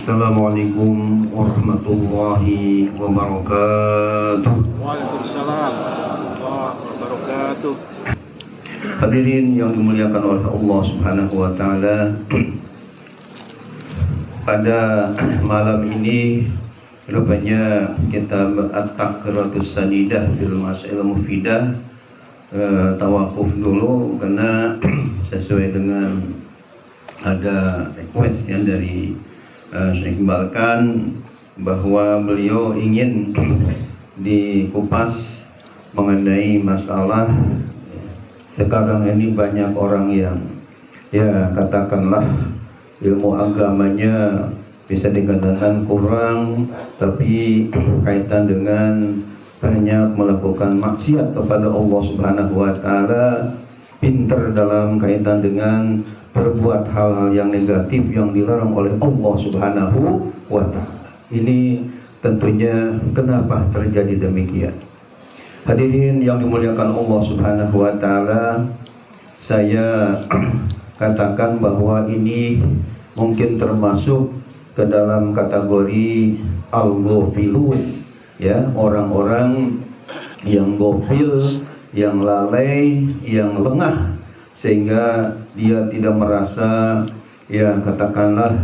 Assalamualaikum warahmatullahi wabarakatuh. Waalaikumsalam warahmatullahi wabarakatuh. Hadirin yang dimuliakan oleh Allah Subhanahu wa taala, pada malam ini rupanya kita at-takratus sanidah fil masail mufidah, tawakuf dulu karena sesuai dengan ada request ya dari Syekh Balkan bahwa beliau ingin dikupas mengenai masalah sekarang ini banyak orang yang ya katakanlah ilmu agamanya bisa dikatakan kurang, tapi kaitan dengan banyak melakukan maksiat kepada Allah Subhanahu wa taala, pinter dalam kaitan dengan berbuat hal-hal yang negatif yang dilarang oleh Allah Subhanahu wa ta'ala. Ini tentunya kenapa terjadi demikian. Hadirin yang dimuliakan Allah Subhanahu wa ta'ala, saya katakan bahwa ini mungkin termasuk ke dalam kategori al-ghafilun, ya, orang-orang yang ghafil, yang lalai, yang lengah, sehingga dia tidak merasa ya katakanlah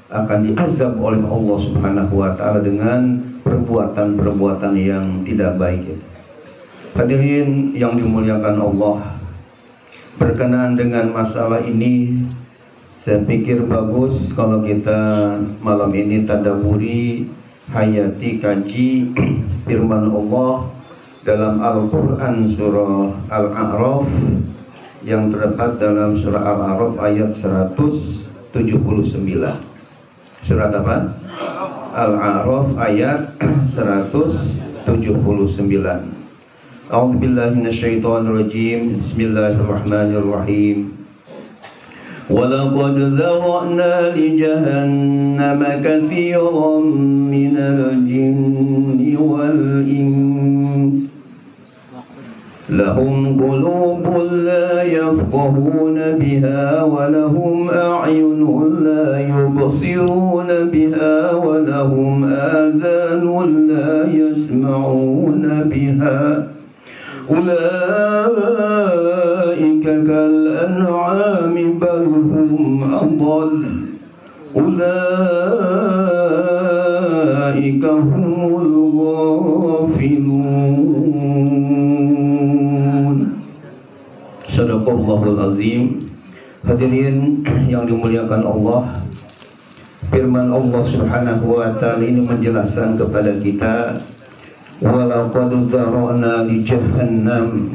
akan diazab oleh Allah Subhanahu wa taala dengan perbuatan-perbuatan yang tidak baik. Hadirin yang dimuliakan Allah, berkenaan dengan masalah ini saya pikir bagus kalau kita malam ini tadabburi, hayati, kaji firman Allah dalam Al-Qur'an surah Al-A'raf yang terdapat dalam surah Al-A'raf ayat 179. Surat apa? Al-A'raf ayat 179. A'udzubillahi minasyaitonirrajim. Bismillahirrahmanirrahim. وَلَقَدْ ذَرَأْنَا لِجَهَنَّمَ كَثِيرًا مِنَ الْجِنِّ وَالْإِنسِ لَهُمْ قُلُوبٌ لَا يَفْقَهُونَ بِهَا وَلَهُمْ أَعْيُنٌ لَا يُبْصِرُونَ بِهَا وَلَهُمْ آذَانٌ لَا يَسْمَعُونَ بِهَا أُولَئِكَ كَالْأَنْعَامِ بَلْ هُمْ أَضَلُّ أُولَئِكَ هُمُ الْغَافِلُونَ. Sadaqallahul azim. Hadirin yang dimuliakan Allah, firman Allah Subhanahu wa taala ini menjelaskan kepada kita, walaqad dzara'na li jahannam,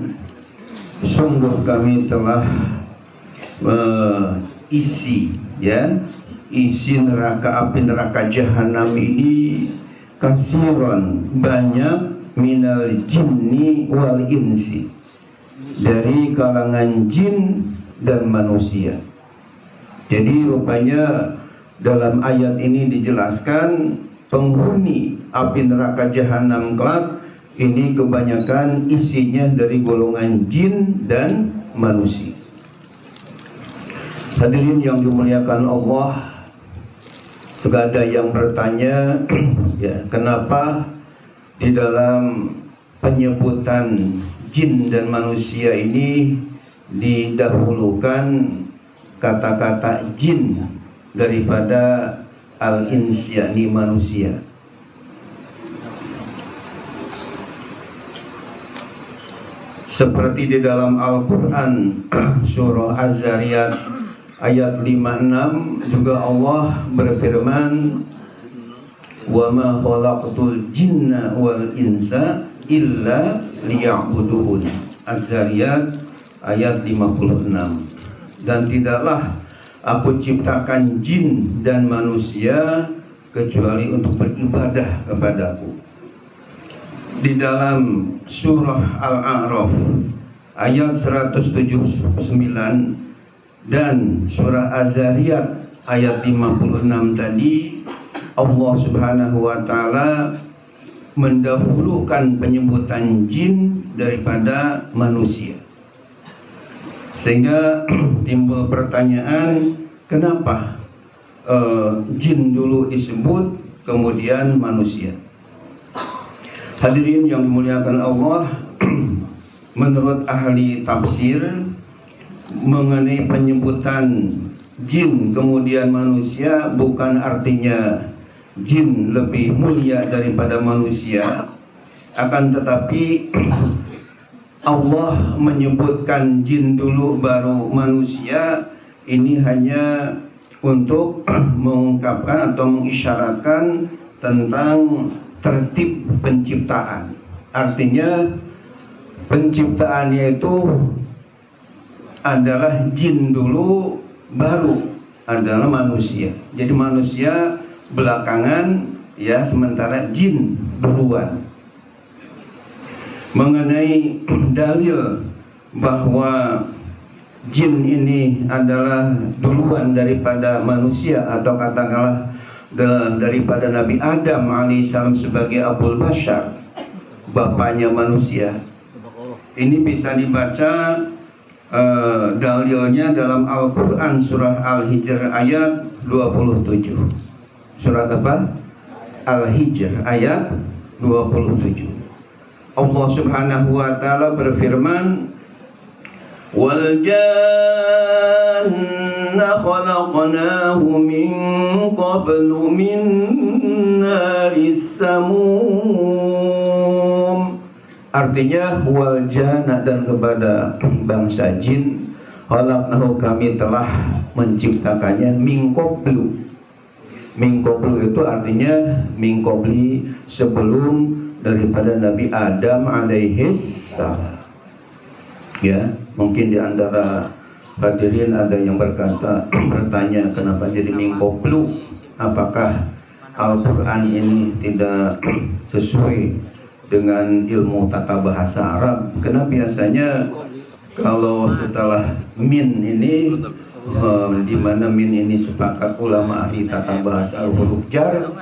sungguh kami telah isi neraka, api neraka jahanam ini kasiron, banyak, minal jinni wal insi, dari kalangan jin dan manusia. Jadi rupanya dalam ayat ini dijelaskan penghuni api neraka jahanam kelak ini kebanyakan isinya dari golongan jin dan manusia. Hadirin yang dimuliakan Allah, jika ada yang bertanya ya, kenapa di dalam penyebutan jin dan manusia ini didahulukan kata-kata jin daripada al-ins, yakni manusia. Seperti di dalam Al-Quran surah Az-Zariyat ayat 56 juga Allah berfirman, wa ma khalaqtul jinna wal insa illa liya'budun. Az-Zariyat ayat 56. Dan tidaklah aku ciptakan jin dan manusia kecuali untuk beribadah kepadaku. Di dalam surah Al-A'raf ayat 179 dan surah Az-Zariyat ayat 56 tadi, Allah Subhanahu wa taala mendahulukan penyebutan jin daripada manusia. Sehingga timbul pertanyaan, kenapa jin dulu disebut, kemudian manusia. Hadirin yang dimuliakan Allah, menurut ahli tafsir mengenai penyebutan jin kemudian manusia bukan artinya jin lebih mulia daripada manusia, akan tetapi Allah menyebutkan jin dulu baru manusia, ini hanya untuk mengungkapkan atau mengisyaratkan tentang tertib penciptaan. Artinya penciptaannya itu adalah jin dulu baru adalah manusia. Jadi manusia belakangan, ya, sementara jin duluan. Mengenai dalil bahwa jin ini adalah duluan daripada manusia, atau katakanlah daripada Nabi Adam alaihissalam sebagai Abul Bashar, bapaknya manusia. Ini bisa dibaca dalilnya dalam Al-Quran surah Al-Hijr ayat 27. Surat apa? Al-Hijr ayat 27. Allah subhanahu wa ta'ala berfirman, wal janna khalaqnahu min qablu min naris samum. Artinya wal janna, dan kepada bangsa jin, khalaqnahu, kami telah menciptakannya min qablu. Min qablu itu artinya min qabli, sebelum daripada Nabi Adam alaihis salam. Ya, mungkin di antara hadirin ada yang bertanya kenapa jadi min qablu? Apakah Al-Quran ini tidak sesuai dengan ilmu tata bahasa Arab? Karena biasanya kalau setelah min ini, di mana min ini sepakat ulama ahli tata bahasa huruf jar,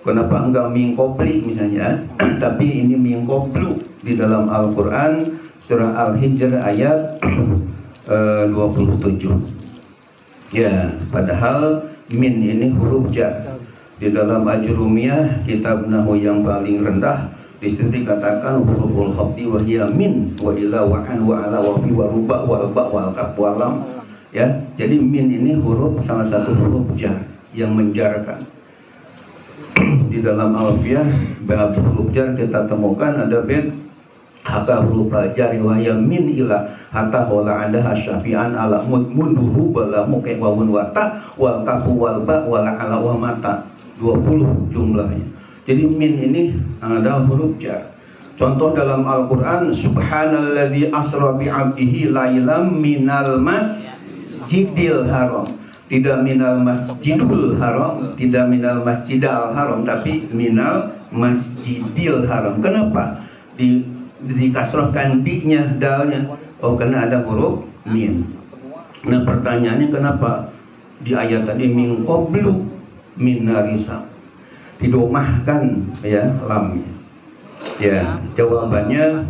kenapa enggak min qabli misalnya? Tapi ini min qablu di dalam Al-Quran surah Al-Hijr ayat 27. Ya, padahal min ini huruf jar. Di dalam Ajrumiyah, kitab nahwu yang paling rendah, di situ dikatakan huruful khafdi wa hiya min wa ila wa an wa ala wa fi wa ruba wal ba wal kaf wal lam. Ya, jadi min ini huruf, salah satu huruf jar yang menjarkan. Di dalam Alfiyah bab huruf jar kita temukan ada bait haka huruf jar wa hiya min ila hatta wala anda syafi'an ala munduhu bala mukai wawun wata wal kafu wal ba wala ala wa mata, 20 jumlahnya. Jadi min ini adalah huruf jar. Contoh dalam Al-Quran, subhanalladzi asra bi'abdihi lailam minal masjidil haram. Tidak minal masjidul haram, tidak minal masjidal haram, tapi minal masjidil haram. Kenapa dikasrahkan bi-nya, dalnya? Oh, karena ada huruf min. Nah, pertanyaannya kenapa di ayat tadi min qablu min narisa didomahkan, ya, lamnya? Ya, jawabannya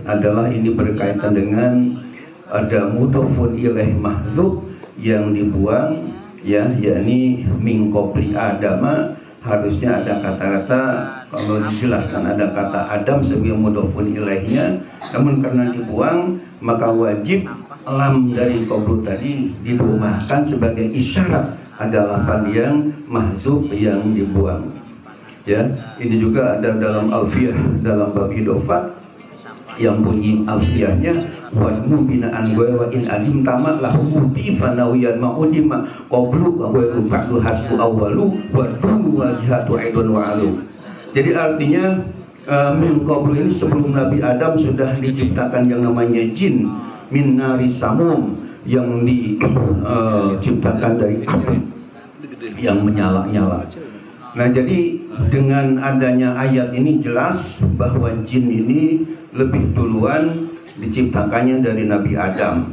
adalah ini berkaitan dengan ada mudhofun ilaih mahdzuf yang dibuang, ya, yakni min qabli adama. Harusnya ada kata-kata, kalau dijelaskan ada kata Adam sebagai mudhofun ilaihnya, namun karena dibuang maka wajib lam dari qablu tadi didomahkan sebagai isyarat ada lafaz yang mahzuf yang dibuang. Ya, ini juga ada dalam Alfiyah, dalam bab idofat yang bunyi alfiyahnya wajmu binaan gue wa in adim tamat lahu mudi fanawiyan ma'udima qablu wa ba'du hasbu awwalu wa dunu wajhatu aidun wa alu. Jadi artinya min qablu ini sebelum Nabi Adam sudah diciptakan yang namanya jin min nari samum, yang diciptakan dari api yang menyala-nyala. Nah, jadi dengan adanya ayat ini jelas bahwa jin ini lebih duluan diciptakannya dari Nabi Adam.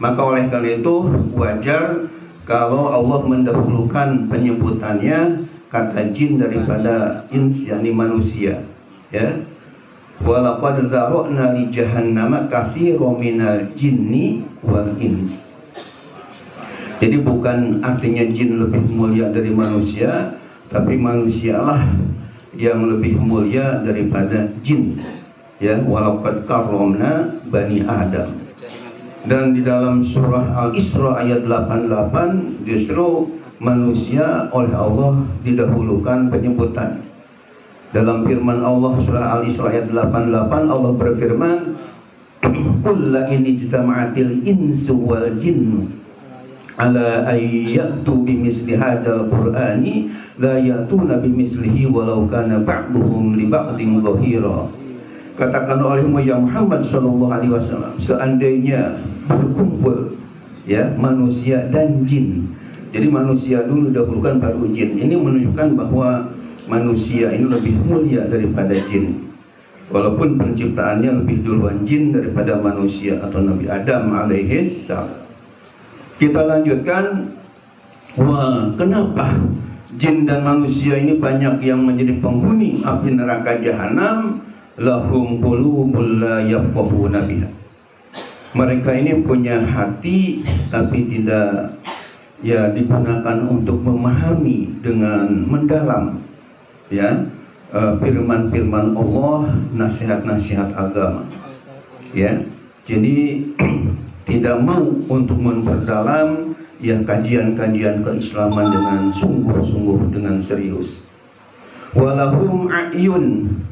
Maka oleh karena itu wajar kalau Allah mendahulukan penyebutannya kata jin daripada ins, yakni manusia. Ya. Walaqad dzara'na li jahannama katsiran minal jinni wal ins. Jadi bukan artinya jin lebih mulia dari manusia, tapi manusialah yang lebih mulia daripada jin. Ya, walaqad karramna bani Adam. Dan di dalam surah Al-Isra ayat 88 justru manusia oleh Allah didahulukan penyebutan. Dalam firman Allah surah Al-Isra ayat 88 Allah berfirman, "Qul la in ijtama'atil insu wal jinnu ala ayyatu bimisli hadzal qur'ani la ya'tuna bimislihi walau kana ba'duhum li ba'din dhahira." Katakan olehmu ya Muhammad sallallahu alaihi wasallam, seandainya berkumpul ya manusia dan jin. Jadi manusia dulu dahulukan baru jin. Ini menunjukkan bahwa manusia ini lebih mulia daripada jin. Walaupun penciptaannya lebih duluan jin daripada manusia atau Nabi Adam alaihis salam. Kita lanjutkan. Wah, kenapa jin dan manusia ini banyak yang menjadi penghuni api neraka jahanam? Lahum qulubul la yafqahuna biha. Mereka ini punya hati tapi tidak ya digunakan untuk memahami dengan mendalam ya firman-firman Allah, nasihat-nasihat agama. Ya. Jadi tidak mau untuk memperdalam yang kajian-kajian keislaman dengan sungguh-sungguh, dengan serius. Walahum a'yunun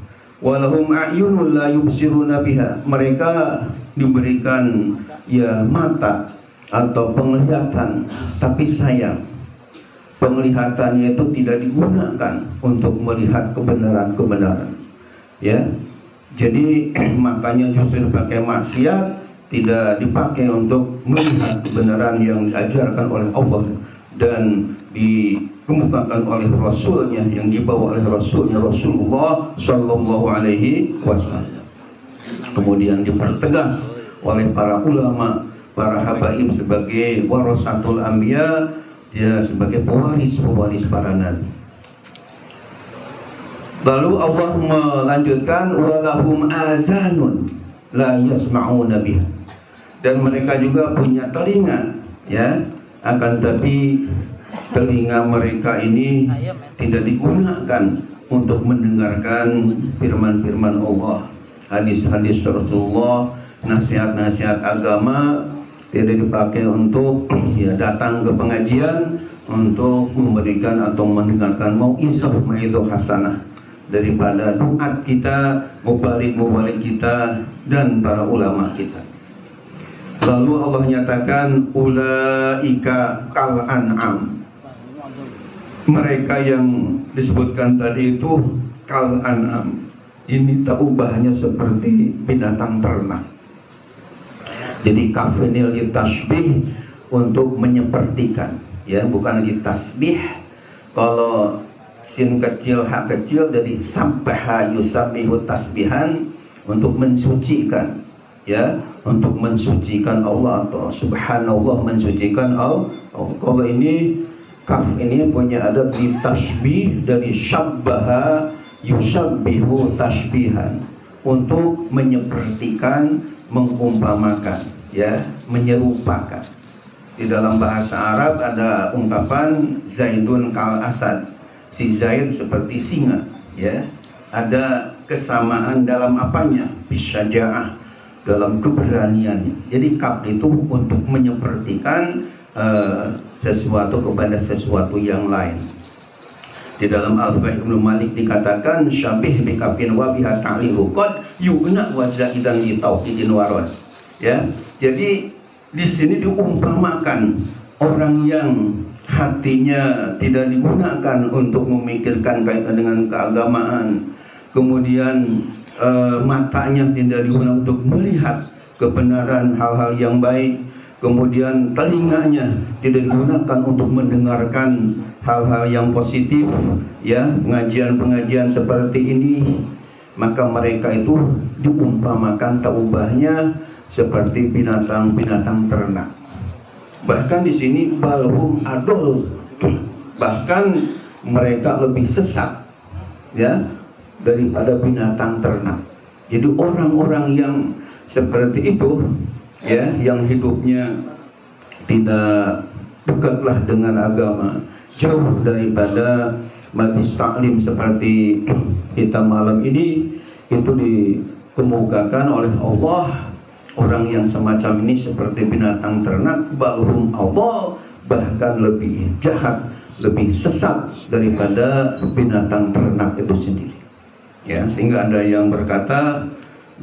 la yubsiruna biha. Mereka diberikan ya mata atau penglihatan, tapi sayang penglihatannya itu tidak digunakan untuk melihat kebenaran-kebenaran. Ya. Jadi makanya justru pakai maksiat, tidak dipakai untuk melihat kebenaran yang diajarkan oleh Allah dan dikemukakan oleh Rasulnya, yang dibawa oleh Rasulnya Rasulullah Sallallahu Alaihi Wasallam. Kemudian dipertegas oleh para ulama, para habaib sebagai warasatul anbiya, ya sebagai pewaris para nabi. Lalu Allah melanjutkan walahum azanun la yasma'una biha. Dan mereka juga punya telinga, ya, akan tapi telinga mereka ini tidak digunakan untuk mendengarkan firman-firman Allah, hadis-hadis Rasulullah, nasihat-nasihat agama, tidak dipakai untuk ya datang ke pengajian untuk memberikan atau mendengarkan mau'izah hasanah daripada doa kita, mubalik kita dan para ulama kita. Lalu Allah nyatakan ulaika kal an'am. Mereka yang disebutkan tadi itu kal an'am. Ini taubahnya seperti binatang ternak. Jadi kafenil litasbih, untuk menyepertikan, ya, bukan litasbih. Kalau sin kecil ha kecil dari sabbaha yusabbihu tasbihan, untuk mensucikan, ya, untuk mensucikan Allah atau subhanallah, mensucikan Allah. Kalau ini kaf ini punya adat di tasbih dari syabbaha yusabbihu tasbihan, untuk menyepertikan, mengumpamakan, ya, menyerupakan. Di dalam bahasa Arab ada ungkapan Zaidun kal asad, si Zaid seperti singa, ya. Ada kesamaan dalam apanya? Bisyaja'ah, dalam keberaniannya. Jadi kaf itu untuk menyepertikan sesuatu kepada sesuatu yang lain. Di dalam Al-Fatih Ibnu Malik dikatakan syabih bi kafin wa biha ta'lilu qad yu'na wa zaidan li tauhidin warad. Ya. Jadi di sini diumpamakan orang yang hatinya tidak digunakan untuk memikirkan kaitan dengan keagamaan, kemudian matanya tidak digunakan untuk melihat kebenaran hal-hal yang baik, kemudian telinganya tidak digunakan untuk mendengarkan hal-hal yang positif, ya, pengajian-pengajian seperti ini, maka mereka itu diumpamakan taubahnya seperti binatang-binatang ternak. Bahkan di sini balhum adol, bahkan mereka lebih sesat, ya, daripada binatang ternak. Jadi orang-orang yang seperti itu, ya, yang hidupnya tidak dekatlah dengan agama, jauh daripada majlis taklim seperti kita malam ini. Itu dikemukakan oleh Allah, orang yang semacam ini seperti binatang ternak, balhum Allah, bahkan lebih jahat, lebih sesat daripada binatang ternak itu sendiri. Ya, sehingga ada yang berkata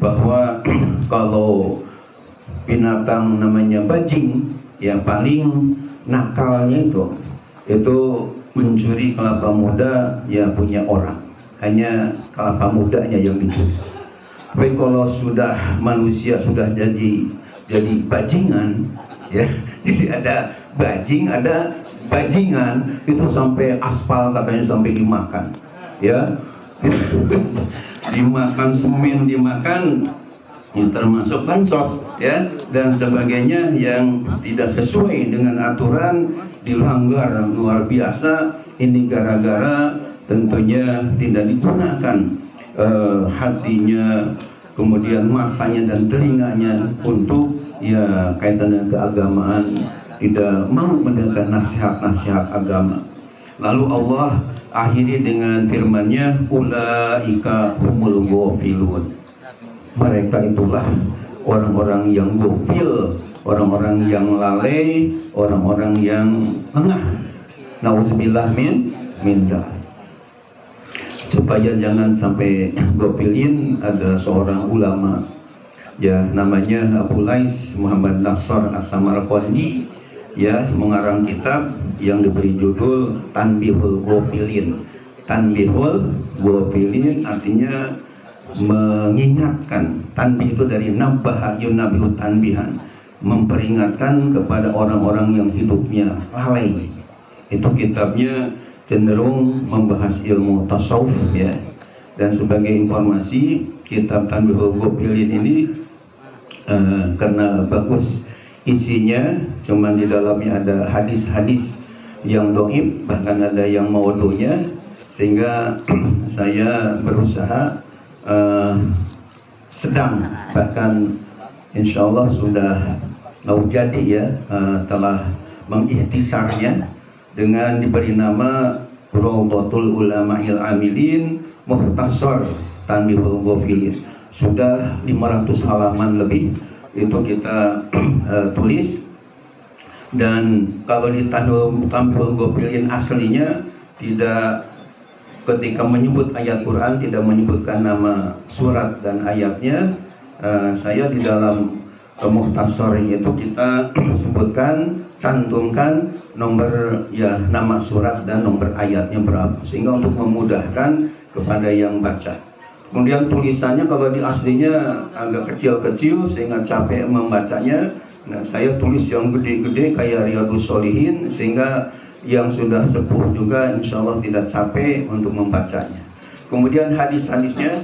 bahwa kalau binatang namanya bajing, yang paling nakalnya itu mencuri kelapa muda ya punya orang, hanya kelapa mudanya yang dicuri. Tapi kalau sudah manusia sudah jadi bajingan, ya, jadi ada bajing, ada bajingan, itu sampai aspal katanya sampai dimakan, ya, dimakan semen, dimakan, ya, termasuk bansos, ya, dan sebagainya yang tidak sesuai dengan aturan dilanggar luar biasa. Ini gara-gara tentunya tidak digunakan hatinya, kemudian matanya dan telinganya untuk ya kaitannya keagamaan, tidak mau mendengar nasihat-nasihat agama. Lalu Allah akhiri dengan firman-Nya, ulaika humul ghafilun. Mereka itulah orang-orang yang gofil, orang-orang yang lalai, orang-orang yang lengah. Nauzubillah min dzalik. Supaya jangan sampai gofilin, ada seorang ulama, ya, namanya Abu Lais Muhammad Nasr As-Samarqandi, ya, mengarang kitab yang diberi judul Tanbihul Ghafilin. Tanbihul Ghafilin artinya mengingatkan. Tanbih itu dari nabbaha yunabihu tanbihan, memperingatkan kepada orang-orang yang hidupnya lalai. Itu kitabnya cenderung membahas ilmu tasawuf, ya. Dan sebagai informasi, kitab Tanbihul Ghafilin ini karena bagus isinya, cuman di dalamnya ada hadis-hadis yang dhaif, bahkan ada yang maudhu'nya, sehingga saya berusaha sedang, bahkan insya Allah sudah mau jadi, ya, telah mengikhtisarnya dengan diberi nama Rawdatul Ulama'il Amilin Mukhtasar Tanbihul Ghafilin. Sudah 500 halaman lebih itu kita tulis. Dan kalau di Tanbihul Ghafilin aslinya tidak, ketika menyebut ayat Quran tidak menyebutkan nama surat dan ayatnya. Saya di dalam Mukhtasar itu kita sebutkan, cantumkan nomor, ya, nama surat dan nomor ayatnya berapa, sehingga untuk memudahkan kepada yang baca. Kemudian tulisannya kalau di aslinya agak kecil-kecil sehingga capek membacanya. Nah, saya tulis yang gede-gede kayak Riyadhus Shalihin, sehingga yang sudah sepuh juga insya Allah tidak capek untuk membacanya. Kemudian hadis-hadisnya,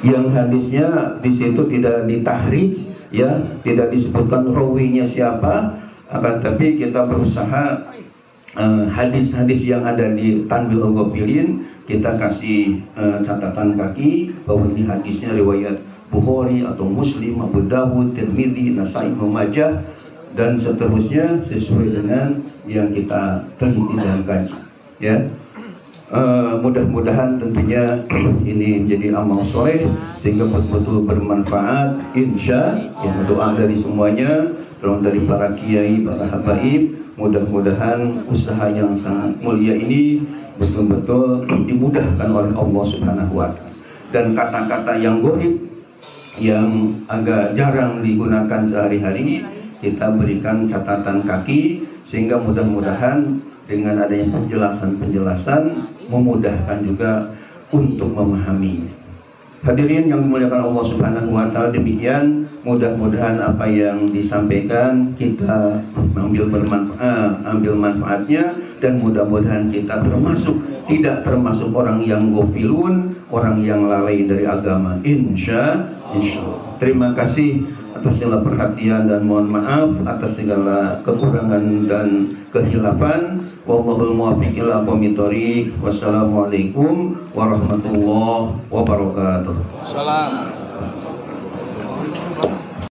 yang hadisnya di situ tidak ditahrij, ya, tidak disebutkan rawinya siapa, akan tapi kita berusaha hadis-hadis yang ada di Tanbihul Ghafilin kita kasih catatan kaki bahwa ini hadisnya riwayat Bukhari atau Muslim, Abu Dawud, Tirmidzi, Nasai, Ibnu Majah, dan seterusnya sesuai dengan yang kita teliti dan kaji, ya. Mudah-mudahan tentunya ini menjadi amal soleh sehingga betul-betul bermanfaat, insya. Ya, doa dari semuanya, doa dari para kiai, para habaib, mudah-mudahan usaha yang sangat mulia ini betul-betul dimudahkan oleh Allah Subhanahu wa Ta'ala. Dan kata-kata yang ghaib yang agak jarang digunakan sehari-hari kita berikan catatan kaki, sehingga mudah-mudahan dengan adanya penjelasan-penjelasan memudahkan juga untuk memahami. Hadirin yang dimuliakan Allah Subhanahu wa Ta'ala, demikian mudah-mudahan apa yang disampaikan kita ambil manfaatnya, dan mudah-mudahan kita tidak termasuk orang yang ghafilun, orang yang lalai dari agama, insya Allah. Terima kasih atas segala perhatian dan mohon maaf atas segala kekurangan dan kehilafan. Wallahul muwaffiq ila aqwamit thoriq. Wassalamualaikum warahmatullahi wabarakatuh. Salam.